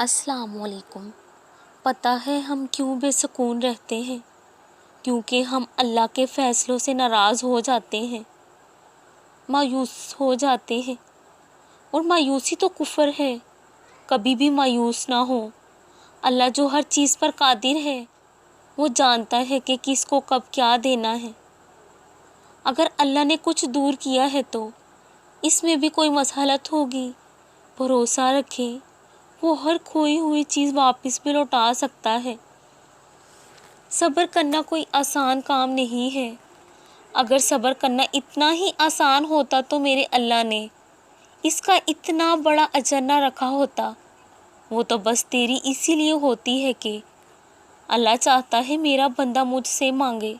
السلام علیکم۔ پتہ ہے ہم کیوں بے سکون رہتے ہیں؟ کیونکہ ہم اللہ کے فیصلوں سے ناراض ہو جاتے ہیں، مایوس ہو جاتے ہیں، اور مایوسی تو کفر ہے۔ کبھی بھی مایوس نہ ہو۔ اللہ جو ہر چیز پر قادر ہے، وہ جانتا ہے کہ کس کو کب کیا دینا ہے۔ اگر اللہ نے کچھ دور کیا ہے تو اس میں بھی کوئی مصلحت ہوگی۔ بھروسہ رکھیں، وہ ہر کھوئی ہوئی چیز واپس بھی لوٹا سکتا ہے۔ صبر کرنا کوئی آسان کام نہیں ہے۔ اگر صبر کرنا اتنا ہی آسان ہوتا تو میرے اللہ نے اس کا اتنا بڑا اجر نہ رکھا ہوتا۔ وہ تو بس تیری اسی لیے ہوتی ہے کہ اللہ چاہتا ہے میرا بندہ مجھ سے مانگے۔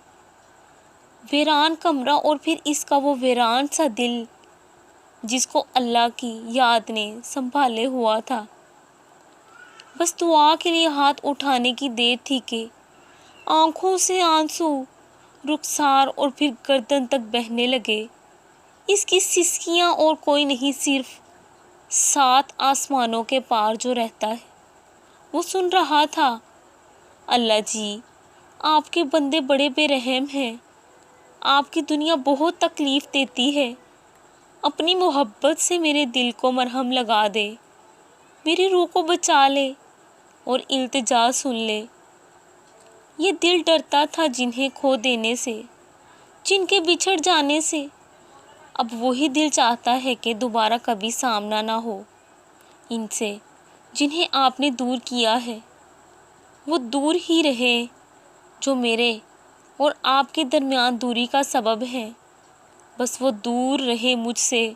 ویران کمرہ اور پھر اس کا وہ ویران سا دل جس کو اللہ کی یاد نے سنبھالے ہوا تھا۔ بس دعا کے لیے ہاتھ اٹھانے کی دیر تھی کہ آنکھوں سے آنسو رخسار اور پھر گردن تک بہنے لگے۔ اس کی سسکیاں اور کوئی نہیں، صرف 7 آسمانوں کے پار جو رہتا ہے وہ سن رہا تھا۔ اللہ جی، آپ کے بندے بڑے بے رحم ہیں۔ آپ کی دنیا بہت تکلیف دیتی ہے۔ اپنی محبت سے میرے دل کو مرہم لگا دے، میری روح کو بچا لے اور التجا سن لے۔ یہ دل ڈرتا تھا جنہیں کھو دینے سے، جن کے بچھڑ جانے سے۔ اب وہی دل چاہتا ہے کہ دوبارہ کبھی سامنا نہ ہو ان سے جنہیں آپ نے دور کیا ہے۔ وہ دور ہی رہے جو میرے اور آپ کے درمیان دوری کا سبب ہے۔ بس وہ دور رہے مجھ سے